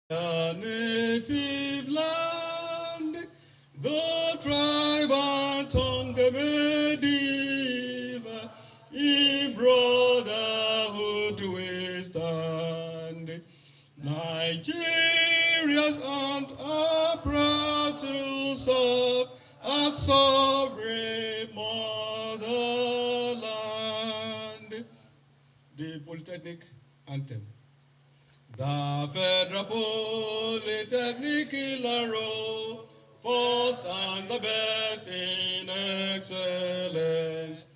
A native land, the tribe and tongue may differ, in brotherhood we stand. Nigerians and are proud to serve a sovereign motherland. The Polytechnic Anthem. The Federal Polytechnic Oloyo, first and the best in excellence.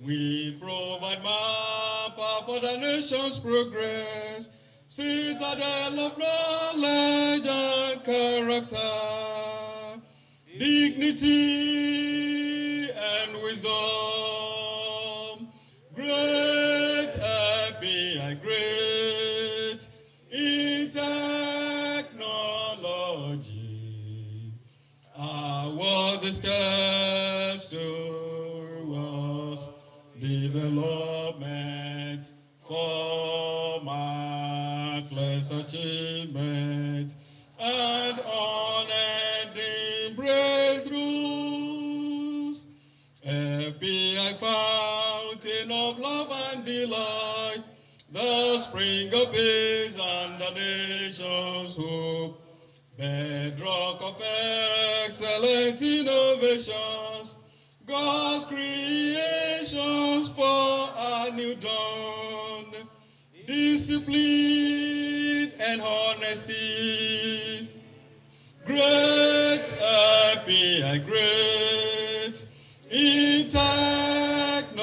We provide manpower for the nation's progress, citadel of knowledge and character, dignity and wisdom. Great, happy, and great in technology. Our the steps towards development for marvelous achievement and unending breakthroughs. FBI fountain of love and delight, the spring of peace and the nation's hope, bedrock of excellent innovations, God's creations for a new dawn, discipline and honesty, great, happy, and great in technology.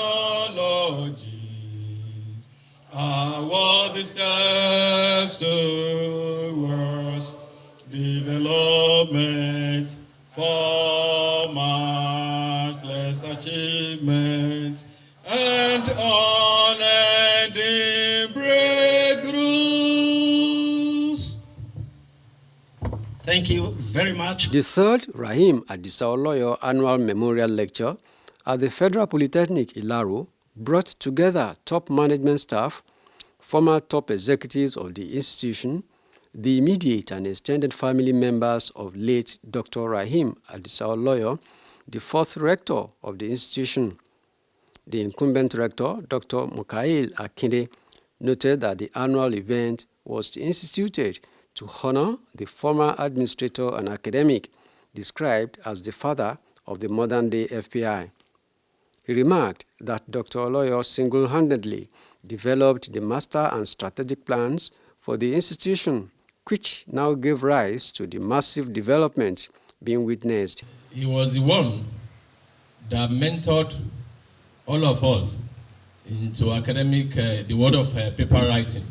Our the steps towards development for marvelous achievement and unending breakthroughs. Thank you very much. The third Raheem Adisa Oloyo Annual Memorial Lecture at the Federal Polytechnic Oloyo brought together top management staff, former top executives of the institution, the immediate and extended family members of late Dr. Raheem Adisa Oloyo, the fourth rector of the institution. The incumbent rector, Dr. Mukail Akinde, noted that the annual event was instituted to honor the former administrator and academic described as the father of the modern-day FPI. He remarked that Dr. Oloyo single-handedly developed the master and strategic plans for the institution, which now gave rise to the massive development being witnessed. He was the one that mentored all of us into academic, the world of paper writing.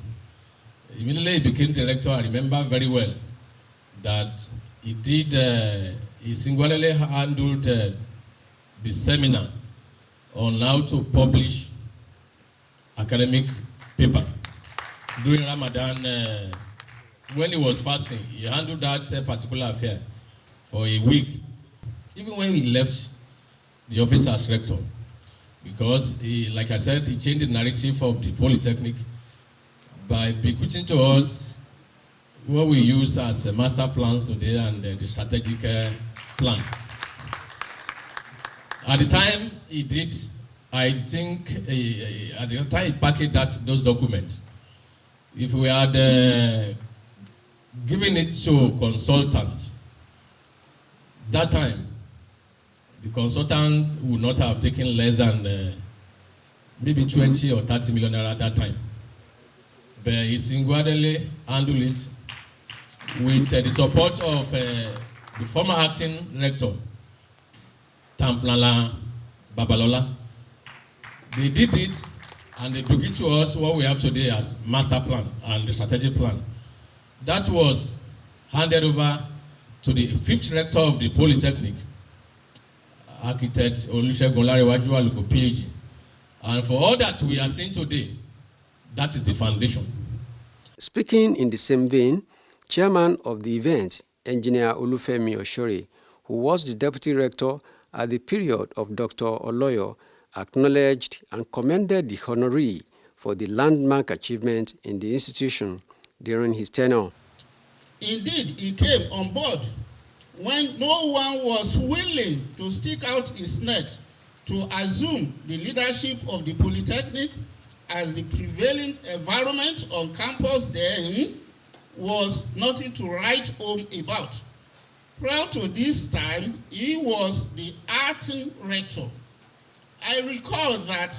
Immediately he became director, I remember very well that he singularly handled the seminar on how to publish academic paper. During Ramadan, when he was fasting, he handled that particular affair for a week. Even when he left the office as rector, because he, like I said, he changed the narrative of the Polytechnic by bequeathing to us what we use as a master plan today and the strategic plan. At the time he did, I think at the time he packaged those documents, if we had given it to consultants, that time the consultants would not have taken less than maybe 20 or 30 million naira at that time. But he singularly handled it with the support of the former acting rector, Tamplala Babalola. They did it and they took it to us what we have today as master plan and the strategic plan. That was handed over to the fifth rector of the Polytechnic, architect Olusegun Larewaju Aluko PhD. And for all that we are seeing today, that is the foundation. Speaking in the same vein, chairman of the event, Engineer Olufemi Oshore, who was the deputy rector at the period of Dr. Oloyo, acknowledged and commended the honoree for the landmark achievement in the institution during his tenure. Indeed, he came on board when no one was willing to stick out his neck to assume the leadership of the Polytechnic, as the prevailing environment on campus then was nothing to write home about. Prior to this time, he was the acting rector. I recall that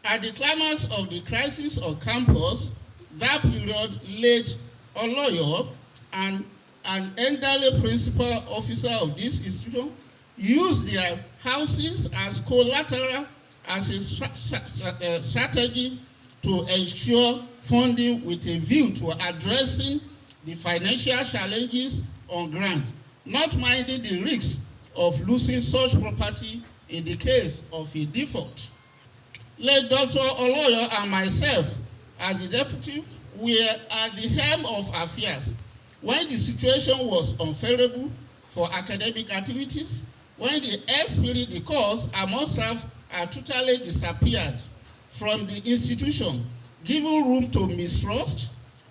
at the climax of the crisis on campus, that period, late Oloyo and an elderly principal officer of this institution used their houses as collateral as a strategy to ensure funding with a view to addressing the financial challenges on ground, not minding the risks of losing such property in the case of a default. Late Dr. Oloyo and myself, as the deputy, were at the helm of affairs when the situation was unfavorable for academic activities, when the esprit de corps amongst staff had totally disappeared from the institution, giving room to mistrust,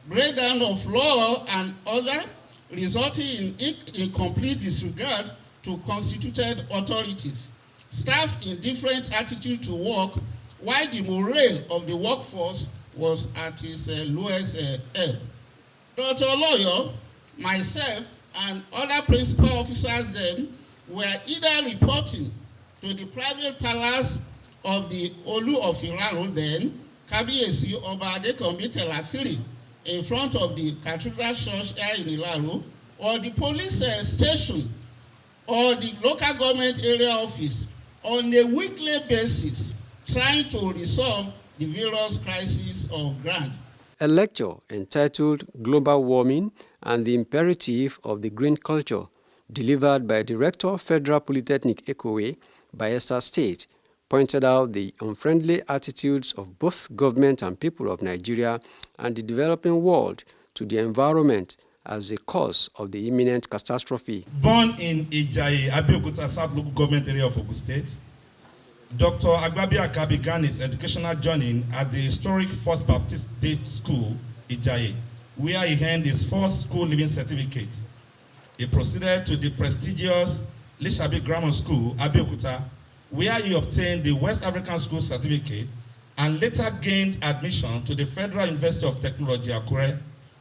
breakdown of law and other, resulting in complete disregard to constituted authorities, staff indifferent attitude to work, while the morale of the workforce was at its lowest ebb. Dr. Oloyo, myself, and other principal officers then were either reporting to the private palace of the Olu of Iraro then, Kabiyesi Oba Adekanmi Tela 3, in front of the Cathedral Church here in Ilaro, or the police station, or the local government area office, on a weekly basis, trying to resolve the various crises on ground. A lecture entitled Global Warming and the Imperative of the Green Culture, delivered by Director Federal Polytechnic Ekowe, Bayelsa State, pointed out the unfriendly attitudes of both government and people of Nigeria and the developing world to the environment as the cause of the imminent catastrophe. Born in Ijayi, Abeokuta South Local Government Area of Ogun State, Dr. Agbabiaka began his educational journey at the historic First Baptist Day School, Ijayi, where he earned his first school living certificate. He proceeded to the prestigious Lishabi Grammar School, Abeokuta, where he obtained the West African School Certificate and later gained admission to the Federal University of Technology, Akure,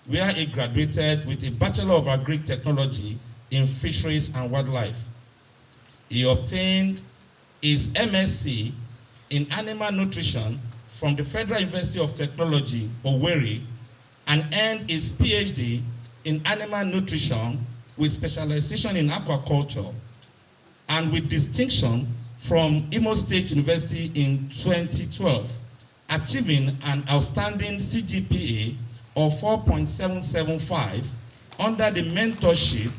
where he graduated with a Bachelor of Agric Technology in Fisheries and Wildlife. He obtained his MSc in Animal Nutrition from the Federal University of Technology, Owerri, and earned his PhD in Animal Nutrition with specialization in aquaculture, and with distinction from Imo State University in 2012, achieving an outstanding CGPA of 4.775 under the mentorship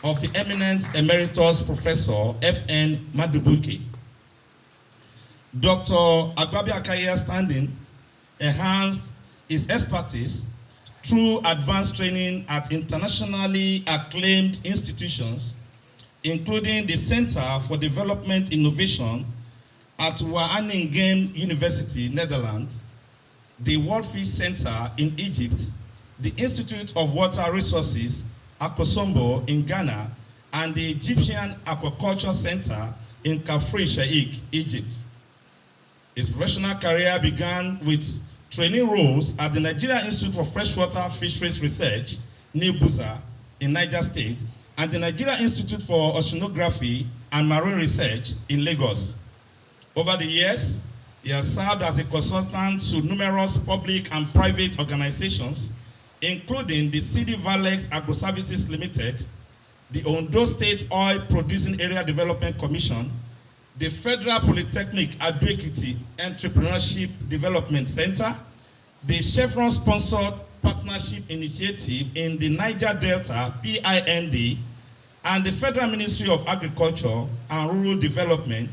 of the eminent Emeritus Professor F.N. Madubuke. Dr. Agbabiaka's standing enhanced his expertise through advanced training at internationally acclaimed institutions, including the Center for Development Innovation at Wageningen University, Netherlands, the World Fish Center in Egypt, the Institute of Water Resources, Akosombo in Ghana, and the Egyptian Aquaculture Center in Kafri Sheikh, Egypt. His professional career began with training roles at the Nigeria Institute for Freshwater Fisheries Research, Buza, in Niger State, and the Nigeria Institute for Oceanography and Marine Research in Lagos. Over the years, he has served as a consultant to numerous public and private organizations, including the CD Valex Agro Services Limited, the Ondo State Oil Producing Area Development Commission, the Federal Polytechnic Ado-Ekiti Entrepreneurship Development Center, the Chevron-sponsored Partnership Initiative in the Niger Delta, PIND, and the Federal Ministry of Agriculture and Rural Development,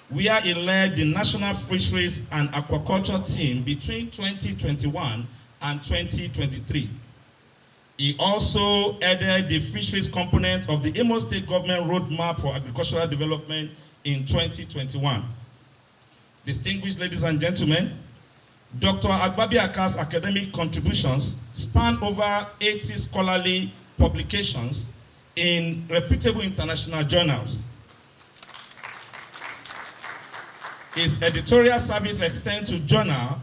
where he led the National Fisheries and Aquaculture team between 2021 and 2023. He also headed the fisheries component of the Imo State Government Roadmap for Agricultural Development in 2021. Distinguished ladies and gentlemen, Dr. Agbabiaka's academic contributions span over 80 scholarly publications in reputable international journals. His editorial service extends to journal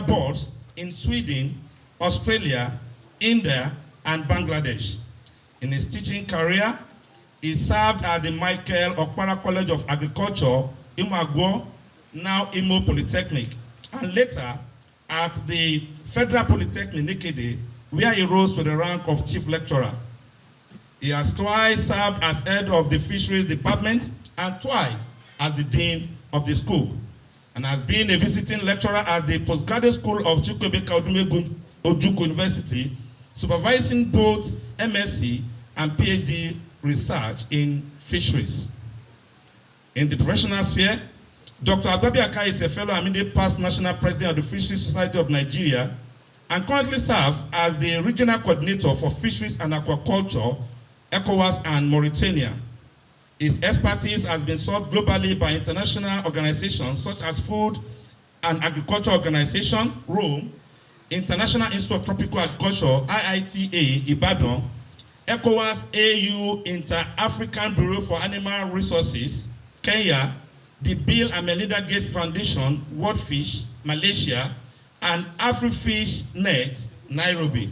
boards in Sweden, Australia, India, and Bangladesh. In his teaching career, he served at the Michael Okpara College of Agriculture, Imagwo, now Imo Polytechnic, and later at the Federal Polytechnic Nikede, where he rose to the rank of chief lecturer. He has twice served as head of the fisheries department and twice as the dean of the school, and has been a visiting lecturer at the postgraduate school of Chukwuemeka Ojukwu University, supervising both MSc and PhD research in fisheries. In the professional sphere, Dr. Agbabiaka is a fellow and immediate past national president of the Fisheries Society of Nigeria and currently serves as the regional coordinator for fisheries and aquaculture, ECOWAS and Mauritania. His expertise has been sought globally by international organizations such as Food and Agriculture Organization, Rome, International Institute of Tropical Agriculture, IITA, Ibadan, ECOWAS AU Inter-African Bureau for Animal Resources, Kenya, the Bill and Melinda Gates Foundation, WorldFish, Malaysia, and AfriFish Net, Nairobi.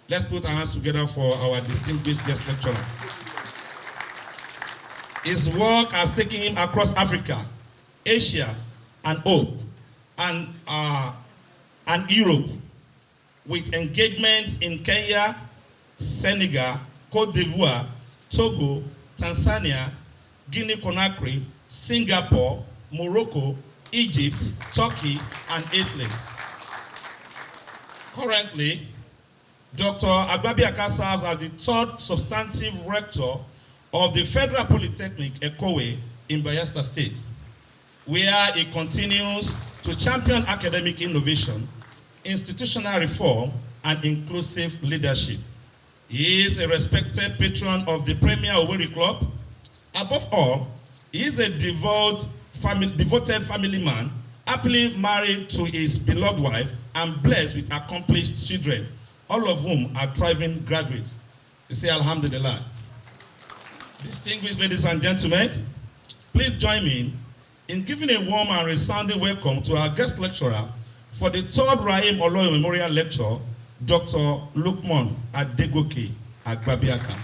Let's put our hands together for our distinguished guest lecturer. His work has taken him across Africa, Asia, and Europe, with engagements in Kenya, Senegal, Cote d'Ivoire, Togo, Tanzania, Guinea-Conakry, Singapore, Morocco, Egypt, Turkey, and Italy. Currently, Dr. Agbabiaka serves as the third substantive rector of the Federal Polytechnic, Ekowe, in Bayelsa State, where he continues to champion academic innovation, institutional reform, and inclusive leadership. He is a respected patron of the Premier Owerri Club. Above all, he is a devoted family man, happily married to his beloved wife and blessed with accomplished children, all of whom are thriving graduates. You say Alhamdulillah. Distinguished ladies and gentlemen, please join me in giving a warm and resounding welcome to our guest lecturer for the third Raheem Oloyo Memorial Lecture, Dr. Lukman Adegoke Agbabiaka.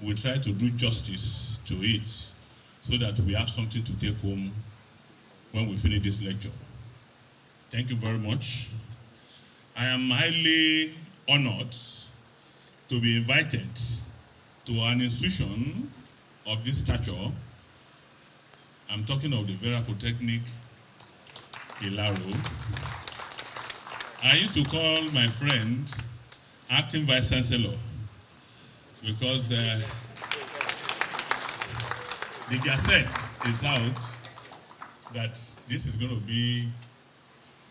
We try to do justice to it so that we have something to take home when we finish this lecture. Thank you very much. I am highly honored to be invited to an institution of this stature. I'm talking of the Federal Polytechnic Ilaro. I used to call my friend acting vice chancellor because the gazette is out that this is going to be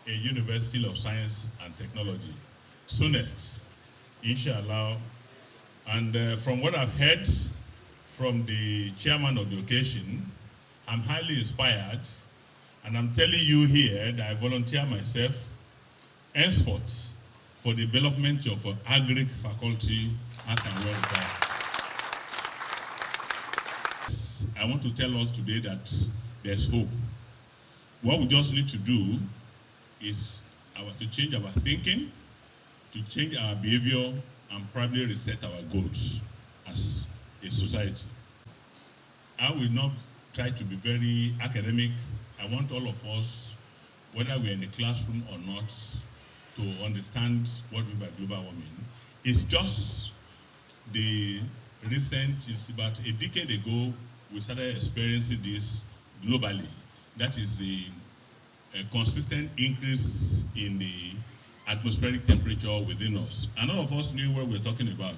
a University of Science and Technology, soonest, inshallah. And from what I've heard from the chairman of the occasion, I'm highly inspired, and I'm telling you here that I volunteer myself henceforth for the development of agric faculty as and welfare. I want to tell us today that there's hope. What we just need to do is to change our thinking, to change our behavior, and probably reset our goals as a society. I will not try to be very academic. I want all of us, whether we're in the classroom or not, to understand what we mean by global warming. It's just the recent, it's about a decade ago, we started experiencing this globally. That is the consistent increase in the atmospheric temperature within us. And all of us knew what we're talking about.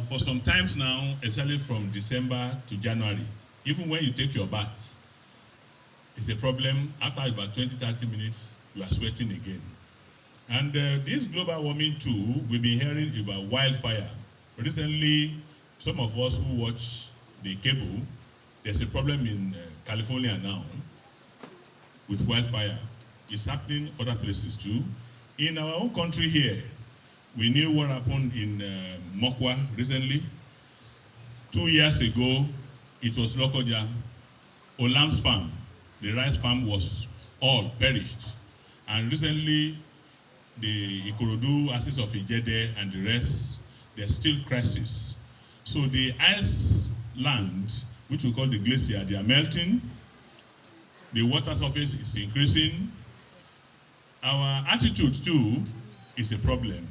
For some times now, especially from December to January, even when you take your bath, it's a problem. After about 20, 30 minutes, you are sweating again. And this global warming too, we've been hearing about wildfire. Recently, some of us who watch the cable, there's a problem in California now with wildfire. It's happening other places too. In our own country here, we knew what happened in Mokwa recently. 2 years ago, it was Lokoja. Olam's farm, the rice farm, was all perished. And recently, the Ikorodu, axis of Ijede, and the rest, there's still crisis. So the ice land, which we call the glacier, they are melting. The water surface is increasing. Our attitude too is a problem.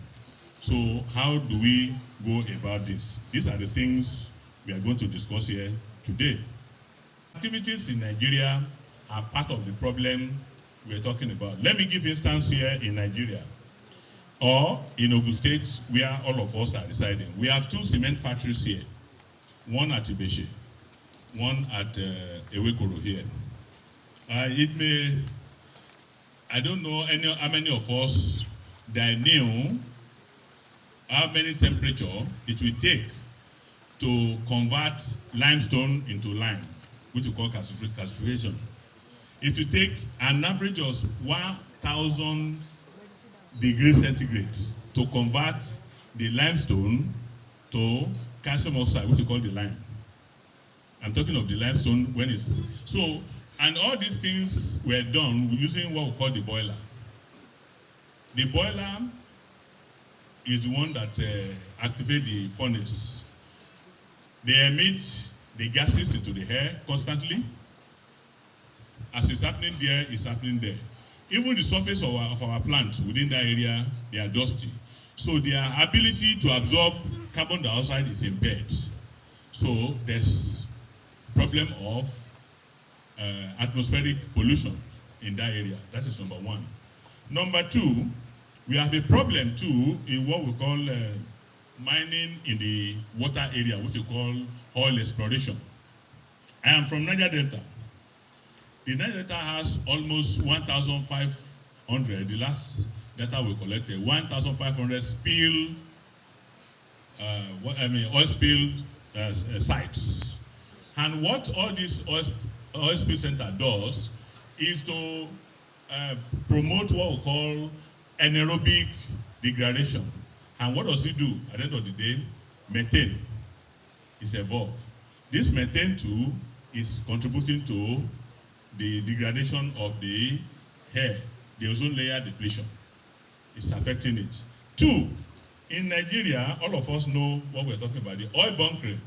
So how do we go about this? These are the things we are going to discuss here today. Activities in Nigeria are part of the problem we're talking about. Let me give instance here in Nigeria, or in Ogun State, where all of us are residing. We have 2 cement factories here, one at Ibeshe, one at Ewekoro here. I don't know how many of us that knew how many temperature it will take to convert limestone into lime, which we call calcification. It will take an average of 1,000 degrees centigrade to convert the limestone to calcium oxide, which we call the lime. I'm talking of the limestone when it's so, and all these things were done using what we call the boiler. The boiler is the one that activates the furnace. They emit the gases into the air constantly. As it's happening there, it's happening there. Even the surface of our plants within that area, they are dusty. So their ability to absorb carbon dioxide is impaired. So there's problem of atmospheric pollution in that area. That is number one. Number two, we have a problem too in what we call mining in the water area, which we call oil exploration. I am from Niger Delta. The Niger Delta has almost 1,500, the last data we collected, 1,500 oil spill sites. And what all this oil spill center does is to promote what we call anaerobic degradation. And what does it do? At the end of the day, methane is evolved. This methane too is contributing to the degradation of the air, the ozone layer depletion. It's affecting it. Two, in Nigeria, all of us know what we're talking about, the oil bunkering.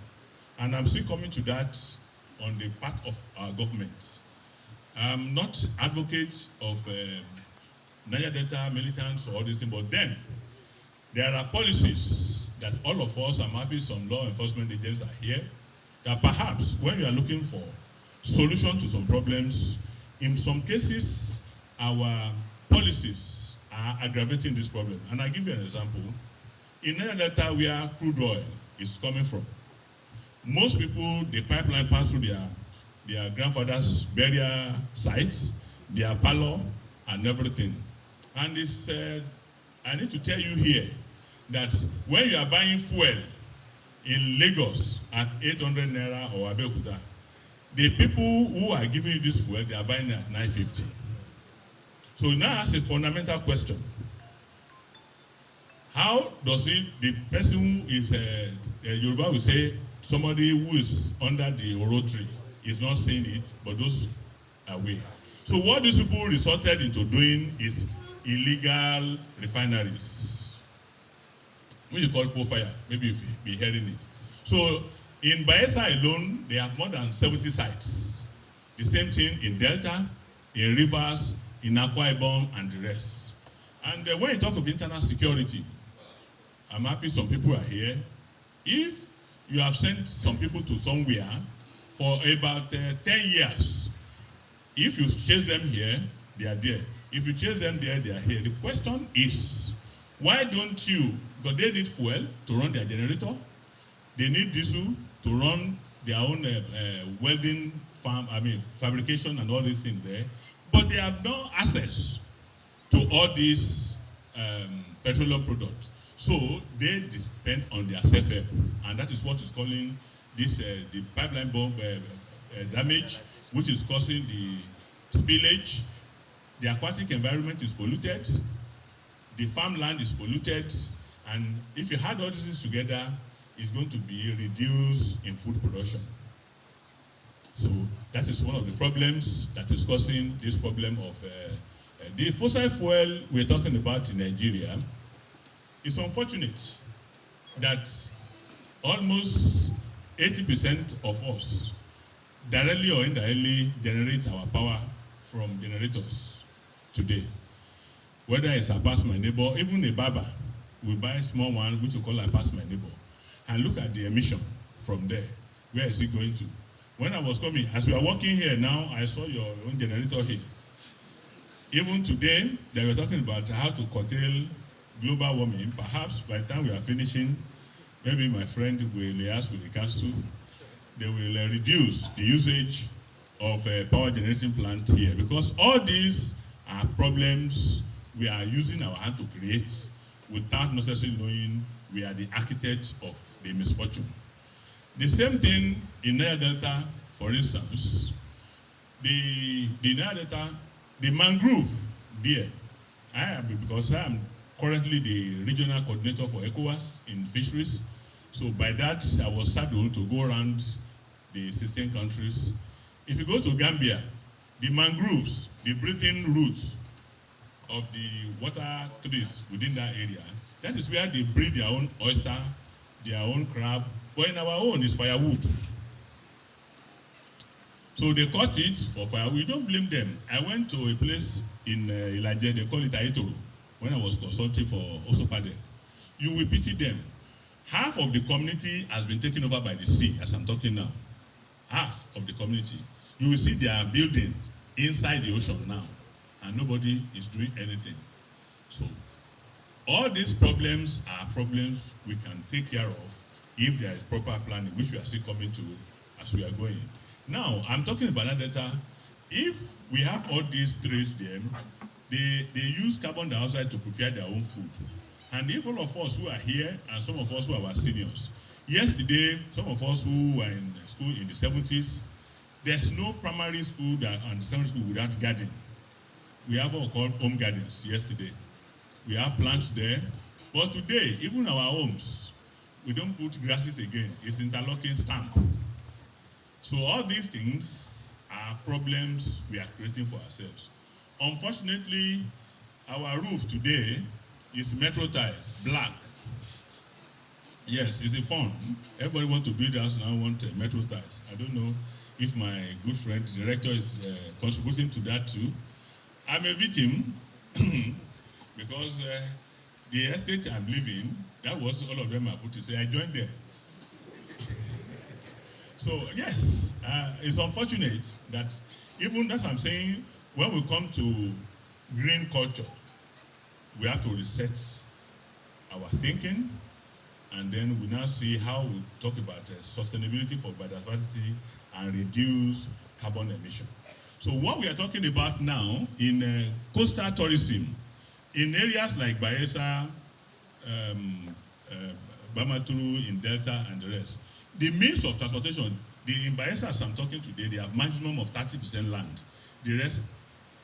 And I'm still coming to that on the part of our government. I'm not advocate of Niger Delta militants or all these things, but then there are policies that all of us, I'm happy some law enforcement agents are here, that perhaps when you are looking for solution to some problems, in some cases, our policies are aggravating this problem. And I'll give you an example. In Niger Delta, where crude oil is coming from, most people, the pipeline pass through their grandfather's burial sites, their parlor, and everything. And it's, I need to tell you here that when you are buying fuel in Lagos at 800 naira or Abeokuta, the people who are giving you this fuel, they are buying at 950. So now that's a fundamental question. How does it, the person who is, Yoruba will say, somebody who is under the Oro tree is not seeing it, but those are away. So what these people resorted into doing is illegal refineries, which you call profile. Maybe you've been hearing it. So in Bayelsa alone, they have more than 70 sites. The same thing in Delta, in Rivers, in Akwa Ibom, and the rest. And when you talk of internal security, I'm happy some people are here. If you have sent some people to somewhere for about 10 years, if you chase them here, they are there. If you chase them there, they are here. The question is, why don't you, because they need fuel to run their generator, they need diesel to run their own welding farm, fabrication and all these things there, but they have no access to all these petroleum products. So they depend on their self-help, and that is what is calling this the pipeline bomb damage, which is causing the spillage. The aquatic environment is polluted, the farmland is polluted, and if you add all these together, it's going to be reduced in food production. So that is one of the problems that is causing this problem of the fossil fuel we're talking about in Nigeria. It's unfortunate that almost 80% of us directly or indirectly generate our power from generators today. Whether it's I pass my neighbor, even a barber will buy a small one which we call I pass my neighbor, and look at the emission from there. Where is it going to? When I was coming, as we are walking here now, I saw your own generator here. Even today, they were talking about how to curtail global warming. Perhaps by the time we are finishing, maybe my friend will liaise with the council. They will reduce the usage of power generation plant here, because all these are problems we are using our hand to create without necessarily knowing we are the architect of the misfortune. The same thing in Nile Delta, for instance. The Nile Delta, the mangrove there, because I am currently the regional coordinator for ECOWAS in fisheries. So by that, I was scheduled to go around the 16 countries. If you go to Gambia, the mangroves, the breathing roots of the water trees within that area, that is where they breed their own oyster, their own crab, but in our own is firewood. So they cut it for firewood. We don't blame them. I went to a place in Ilaje, they call it Aitoro, when I was consulting for Osopade. You will pity them. Half of the community has been taken over by the sea, as I'm talking now. Half of the community. You will see they are building inside the ocean now, and nobody is doing anything. So all these problems are problems we can take care of if there is proper planning, which we are still coming to as we are going. Now, I'm talking about that data. If we have all these trees there, they use carbon dioxide to prepare their own food. And if all of us who are here, and some of us who are our seniors, yesterday, some of us who were in school in the 70s, there's no primary school and secondary school without garden. We have what we call home gardens yesterday. We have plants there. But today, even our homes, we don't put grasses again. It's interlocking stamp. So all these things are problems we are creating for ourselves. Unfortunately, our roof today is metro tiles, black. Yes, it's a fun. Everybody wants to build house now, want metro tiles. I don't know if my good friend, the director, is contributing to that too. I'm a victim because the estate I'm living, that was all of them I put to say, I joined there. So yes, it's unfortunate that even that's what I'm saying, when we come to green culture, we have to reset our thinking, and then we now see how we talk about sustainability for biodiversity and reduce carbon emission. So what we are talking about now in coastal tourism, in areas like Bayelsa, Bamaturu, in Delta, and the rest, the means of transportation, in Bayelsa, as I'm talking today, they have maximum of 30% land. The rest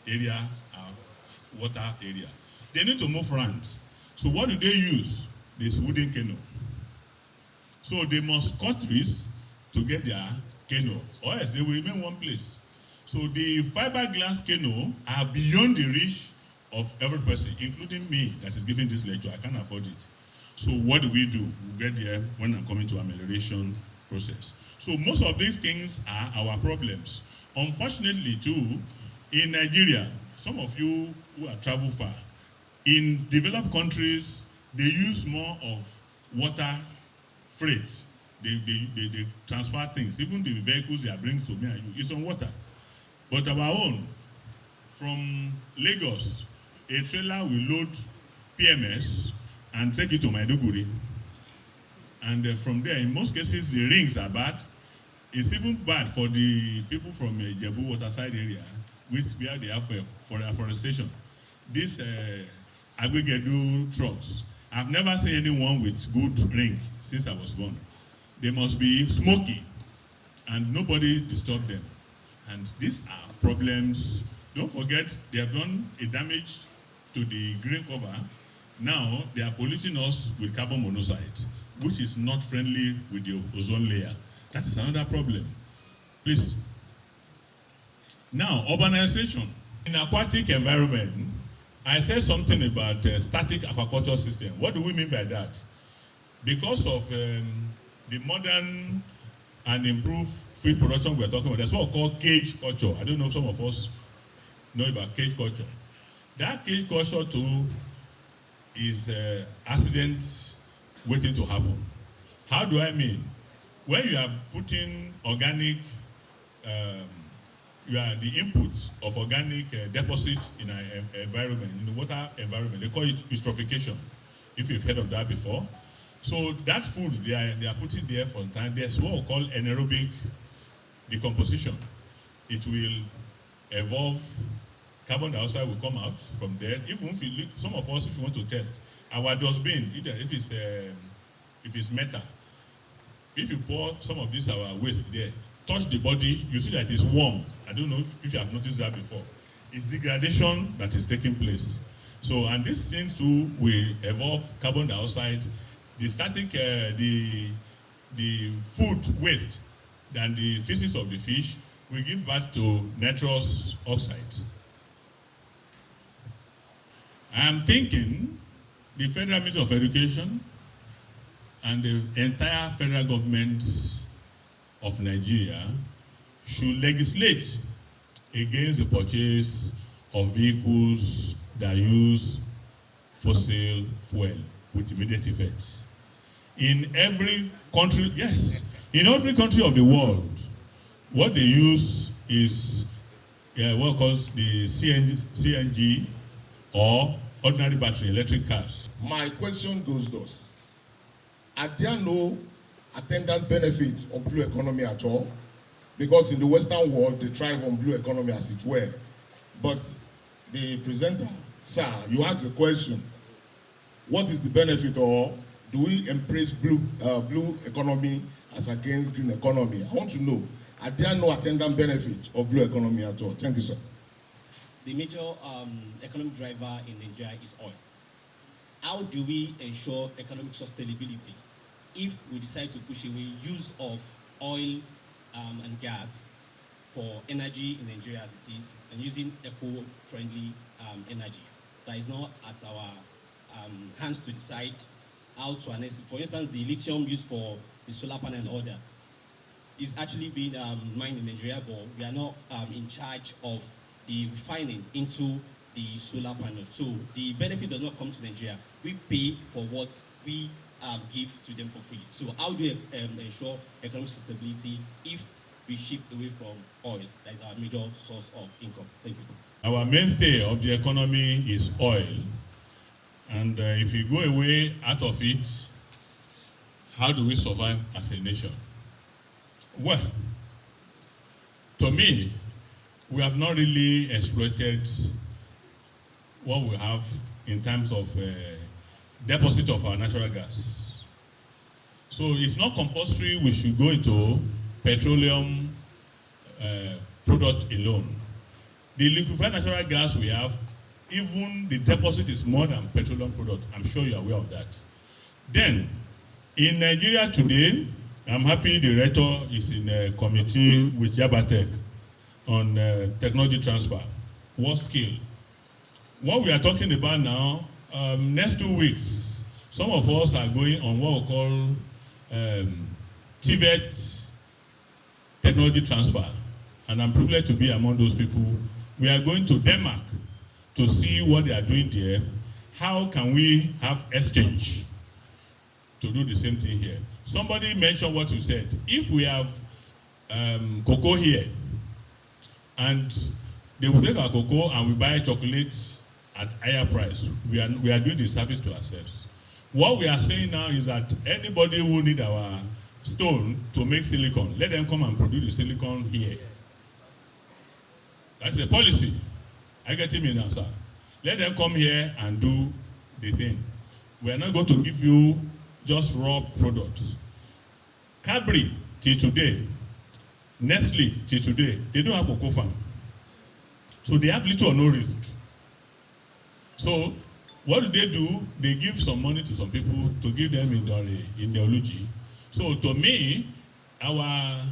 area are water area. They need to move around. So what do they use? This wooden canoe. So they must cut trees to get their canoe, or else they will remain one place. So the fiberglass canoe are beyond the reach of every person, including me that is giving this lecture. I can't afford it. So what do? We'll get there when I'm coming to amelioration process. So most of these things are our problems. Unfortunately too, in Nigeria, some of you who have traveled far, in developed countries, they use more of water freight. They transfer things. Even the vehicles they are bringing to me and you, it's on water. But our own, From Lagos, a trailer will load PMS and take it to Maiduguri. And from there, in most cases, the rings are bad. It's even bad for the people from Jebu Waterside area, where they have for afforestation. These Agbegedu trucks, I've never seen anyone with good ring since I was born. They must be smoky, and nobody disturb them. And these are problems. Don't forget, they have done a damage to the green cover. Now, they are polluting us with carbon monoxide, which is not friendly with the ozone layer. That is another problem. Please. Now, urbanization. In aquatic environment, I said something about static aquaculture system. What do we mean by that? Because of the modern and improved feed production we're talking about, there's what we call cage culture. I don't know if some of us know about cage culture. That cage culture too is accidents waiting to happen. How do I mean? When you are putting organic, you are the input of organic deposit in an environment, in the water environment. They call it eutrophication, if you've heard of that before. So that food they are putting there for time, there's what we call anaerobic decomposition. It will evolve, carbon dioxide will come out from there. Even if you look, some of us, if you want to test, our dustbin, if it's metal, if you pour some of this our waste there, touch the body, you see that it's warm. I don't know if you have noticed that before. It's degradation that is taking place. So, and these things too will evolve carbon dioxide. The static, the food waste and the feces of the fish will give birth to nitrous oxide. I'm thinking the Federal Ministry of Education and the entire federal government of Nigeria should legislate against the purchase of vehicles that use fossil fuel with immediate effect. In every country, yes, in every country of the world, what they use is what calls the CNG or ordinary battery electric cars. My question goes thus. Are there no attendant benefits of blue economy at all? Because in the Western world, they thrive on blue economy as it were. But the presenter, sir, you asked a question. What is the benefit, or do we embrace blue economy as against green economy? I want to know, are there no attendant benefits of blue economy at all? Thank you, sir. The major economic driver in Nigeria is oil. How do we ensure economic sustainability if we decide to push away use of oil and gas for energy in Nigeria as it is, and using eco-friendly energy? That is not at our hands to decide how to harness it. For instance, the lithium used for the solar panel and all that is actually being mined in Nigeria, but we are not in charge of the refining into the solar panels. So the benefit does not come to Nigeria. We pay for what we give to them for free. So how do we ensure economic sustainability if we shift away from oil? That is our major source of income. Thank you. Our mainstay of the economy is oil. And if we go away out of it, how do we survive as a nation? Well, to me, we have not really exploited what we have in terms of deposit of our natural gas. So it's not compulsory we should go into petroleum product alone. The liquefied natural gas we have, even the deposit is more than petroleum product. I'm sure you're aware of that. Then, in Nigeria today, I'm happy the rector is in a committee with Yabatek on technology transfer, what skill. What we are talking about now, next 2 weeks, some of us are going on what we call Tibet technology transfer, and I'm privileged to be among those people. We are going to Denmark to see what they are doing there. How can we have exchange to do the same thing here? Somebody mentioned what you said. If we have cocoa here, and They will take our cocoa and we buy chocolates at higher price. We are doing the service to ourselves. What we are saying now is that anybody who need our stone to make silicon, let them come and produce the silicon here. That's a policy. Are you getting me now, sir? Let them come here and do the thing. We are not going to give you just raw products. Cadbury, till today, Nestle, till today, they don't have cocoa farm. So they have little or no risk. So what do? They give some money to some people to give them in the Oloyo. So to me, our,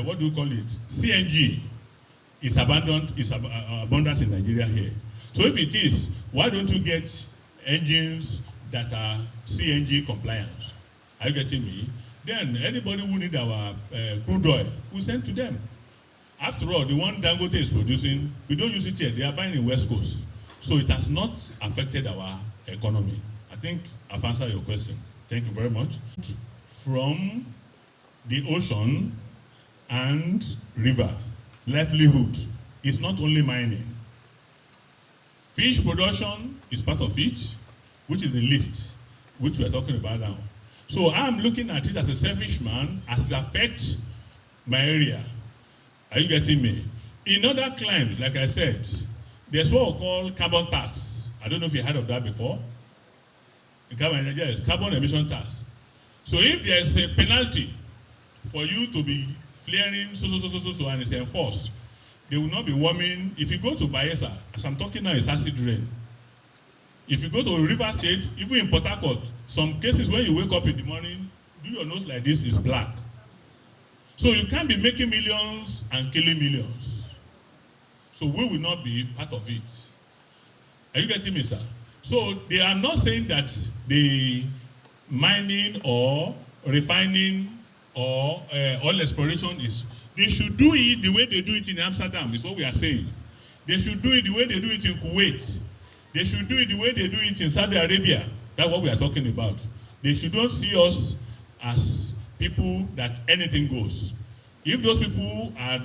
what do you call it, CNG is abundant in Nigeria here. So if it is, why don't you get engines that are CNG compliant? Are you getting me? Then anybody who need our crude oil, we send to them. After all, the one Dangote is producing, we don't use it here. They are buying in West Coast. So it has not affected our economy. I think I've answered your question. Thank you very much. From the ocean and river, livelihood is not only mining. Fish production is part of it, which is the list, which we are talking about now. So I'm looking at it as a selfish man, as it affects my area. Are you getting me? In other climes, like I said, there's what we call carbon tax. I don't know if you heard of that before. Yes, carbon emission tax. So if there's a penalty for you to be flaring so, and it's enforced, they will not be warming. If you go to Bayelsa, as I'm talking now, it's acid rain. If you go to River State, even in Port Harcourt, some cases when you wake up in the morning, do your nose like this is black. So you can't be making millions and killing millions. So we will not be part of it. Are you getting me, sir? So they are not saying that the mining or refining or oil exploration is, they should do it the way they do it in Amsterdam, is what we are saying. They should do it the way they do it in Kuwait. They should do it the way they do it in Saudi Arabia. That's what we are talking about. They should not see us as people that anything goes. If those people are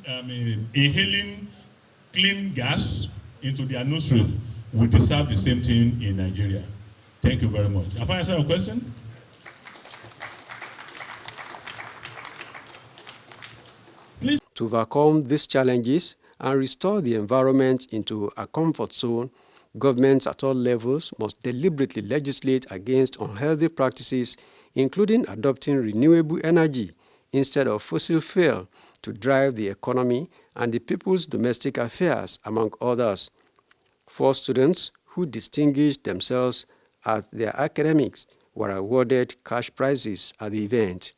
inhaling clean gas into their nostril, we deserve the same thing in Nigeria. Thank you very much. Have I answered your question? To overcome these challenges and restore the environment into a comfort zone, governments at all levels must deliberately legislate against unhealthy practices, including adopting renewable energy instead of fossil fuel to drive the economy and the people's domestic affairs, among others. 4 students who distinguished themselves at their academics were awarded cash prizes at the event.